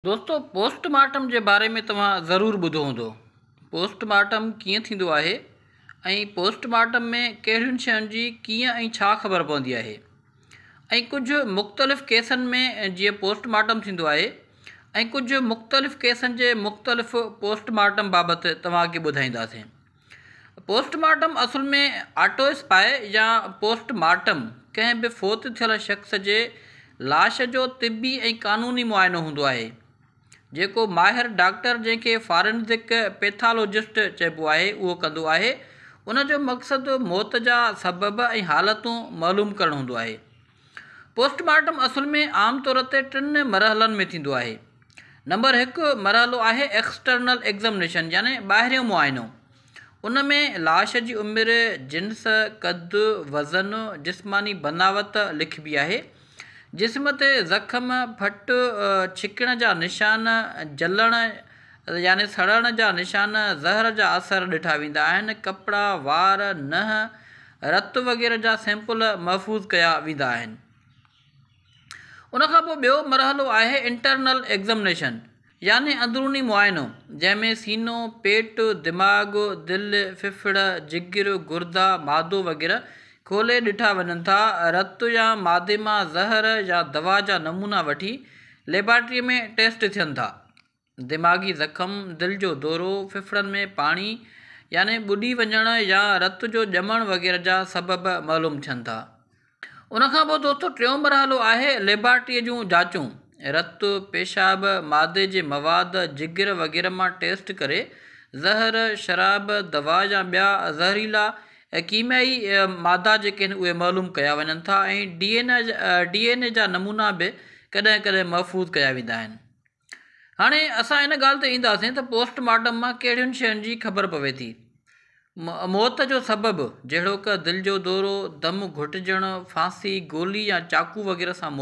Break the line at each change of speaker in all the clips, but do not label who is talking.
दोस्तों पोस्टमार्टम के बारे में तव्हां ज़रूर ॿुधो हूंदो। पोस्टमार्टम कीअं थींदो आहे ऐं पोस्टमार्टम में कहिड़ियुनि शयुनि जी कीअं ऐं छा ख़बर पवंदी आहे ऐं कुझु मुख़्तलिफ़ केसनि में जीअं पोस्टमार्टम थींदो आहे ऐं कुझु मुख़्तलिफ़ केसनि जे मुख़्तलिफ़ पोस्टमार्टम बाबति तव्हांखे ॿुधाईंदासीं। पोस्टमार्टम असुल में ऑटोस्पाई या पोस्टमार्टम कंहिं बि फ़ौत थियल शख़्स जे लाश जो तिबी ऐं क़ानूनी मुआइनो हूंदो आहे जेको माहिर डॉक्टर जंहिंखे फॉरेंसिक पैथोलॉजिस्ट चइबो आहे उहो कंदो आहे। उन जो मक़सदु मौत जा सबब ऐं हालतूं मालूम करणु हूंदो आहे। पोस्टमार्टम असुल में आम तौर ते 3 मरहलनि में थींदो आहे। नंबर 1 मरहलो आहे एक्सटर्नल एग्ज़ामिनेशन यानी ॿाहिरियों मुआइनो। उन में लाश जी उमिरि, जिन्स, क़द, वज़न, जिस्मानी बनावट लिखबी आहे। जिस्म ते ज़ख़्म, फट, छिकण जा निशान, जलण यानी सड़ण जा निशान, ज़हर जा असर ॾिठा वेंदा आहिनि। कपिड़ा, वार, नह, रत वग़ैरह जा सैंपल महफ़ूज़ कया वेंदा आहिनि। उनखां पोइ ॿियो मरहलो आहे इंटरनल एग्ज़ामिनेशन यानी अंदरूनी मुआइनो, जंहिंमें सीनो, पेट, दिमाग़, दिलि, फिफड़, जिगर, गुर्दा, मादो वग़ैरह खोले ॾिठा वञनि था। रत या मादे मां ज़हर या दवा जा नमूना वठी लेबॉरेटरीअ में टेस्ट थियनि था। दिमाग़ी ज़ख़्म, दिलि जो दौरो, फिफड़नि में पाणी यानी ॿुॾी वञण या रत जो ॼमण वग़ैरह जा सबब मालूम थियनि था। उनखां पोइ दोस्तों टियों मरहलो आहे लेबॉरेटरीअ जूं जाचूं। रत, पेशाब, मादे जे मवाद, जिगर वग़ैरह मां टेस्ट करे ज़हर, शराब, दवा या ॿिया ज़हरीला कीमियाई मादा जेके आहिनि उहे मालूम कया वञनि था ऐं DNA जा नमूना बि कॾहिं कॾहिं महफ़ूज़ कया वेंदा आहिनि। हाणे असां इन ॻाल्हि ते ईंदासीं त पोस्टमार्टम मां कहिड़ियुनि शयुनि जी ख़बर पवे थी। मौत जो सबबु जहिड़ो कि दिलि जो दौरो, दम घुटिजणु, फांसी, गोली या चाकू वग़ैरह सां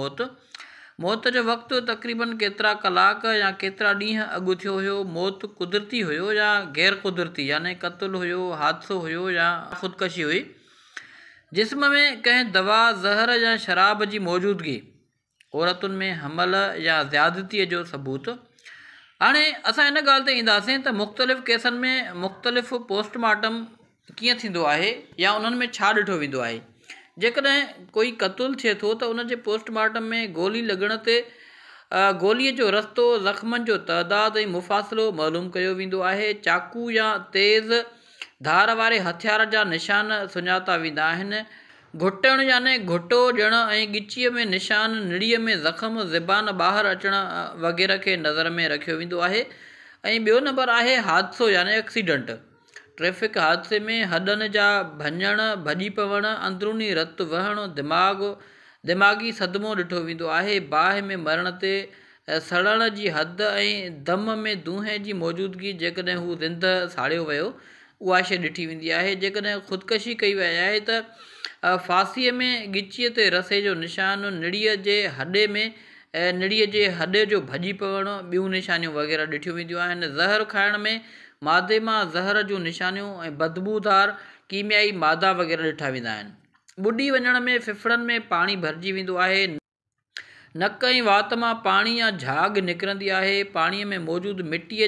मौत जो वक़्तु तक़रीबन केतिरा कलाक या केतिरा ॾींहं अॻु थियो हुयो, मौत कुदरती हुयो या गैर कुदरती यानी क़त्लु हुयो, हादसो हुयो या ख़ुदकशी हुई, जिस्म में कंहिं दवा, ज़हर या शराब जी मौजूदगी, औरतुनि में हमल या ज़्यादतीअ जो सबूत। हाणे असां इन ॻाल्हि ते ईंदासीं त मुख़्तलिफ़ केसनि में मुख़्तलिफ़ पोस्टमार्टम कीअं थींदो आहे या उन्हनि में छा ॾिठो वेंदो आहे। जेकॾहिं कोई क़त्लु थिए थो त उन जे पोस्टमार्टम में गोली लॻण ते गोलीअ जो रस्तो, ज़ख़्मनि जो तइदादु ऐं मुफ़ासिलो मालूम कयो वेंदो आहे। चाकू या तेज़ धार वारे हथियार जा निशान सुञाता वेंदा आहिनि। घुटण यानी घुटो ॾियणु ऐं ॻिचीअ में निशान, निड़ीअ में ज़ख़्म, ज़बान ॿाहिरि अचणु वग़ैरह खे नज़र में रखियो वेंदो आहे। ऐं ॿियो नंबर आहे हादसो यानी एक्सीडेंट। ट्रैफ़िक हादसे में हॾनि जा भञणु, भॼी पवणु, अंदरूनी रतु वहणु, दिमाग़ी सदमो ॾिठो वेंदो आहे। बाहि में मरण ते सड़ण जी हद ऐं दम में दूंहें जी मौजूदगी, जेकॾहिं हू ज़िंद साड़ियो वियो उहा शइ ॾिठी वेंदी आहे। जेकॾहिं ख़ुदकशी कई वई आहे त फांसीअ में ॻिचीअ ते रसे जो निशान, निड़ीअ जे हॾे जो भॼी पवणु, ॿियूं निशानियूं वग़ैरह ॾिठियूं वेंदियूं आहिनि। ज़हर खाइण में मादे मां ज़हर जूं निशानियूं ऐं बदबूदार कीमियाई मादा वग़ैरह ॾिठा वेंदा आहिनि। ॿुॾी वञण में फिफड़नि में पाणी भरिजी वेंदो आहे। नक ऐं वात मां पाणी या झाग निकिरंदी आहे। पाणीअ में मौजूदु मिटी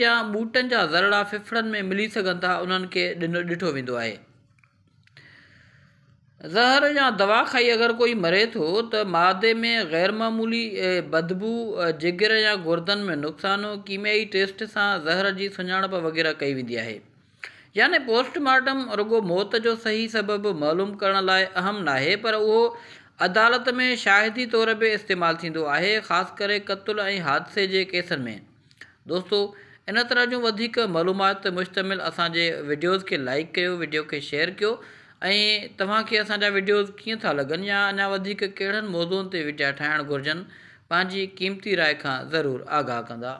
या ॿूटनि जा ज़रड़ा फिफड़नि में मिली सघनि था, उन्हनि खे ॾिठो वेंदो आहे। ज़हर या दवा खाई अगरि कोई मरे थो त मादे में ग़ैरमामूली बदबू, जिगर या गुर्दनि में नुक़सानु, कीमियाई टेस्ट सां ज़हर जी सुञाणप वग़ैरह कई वेंदी आहे। यानी पोस्टमार्टम रुॻो मौत जो सही सबबु मालूम करण लाइ अहम नाहे, पर उहो अदालत में शाहिदी तौर बि इस्तेमालु थींदो आहे, ख़ासि करे क़त्ल ऐं हादसे जे केसनि में। दोस्तों इन तरह जूं वधीक मालूमात मुश्तमिल असांजे वीडियोज़ खे लाइक कयो, वीडियो खे शेयर कयो ऐं तव्हांखे असांजा वीडियोज़ कीअं था लॻनि या अञा वधीक कहिड़नि मौज़ूअनि ते वीडिया ठाहिणु घुरिजनि, पंहिंजी क़ीमती राय खां ज़रूरु आगाह कंदा।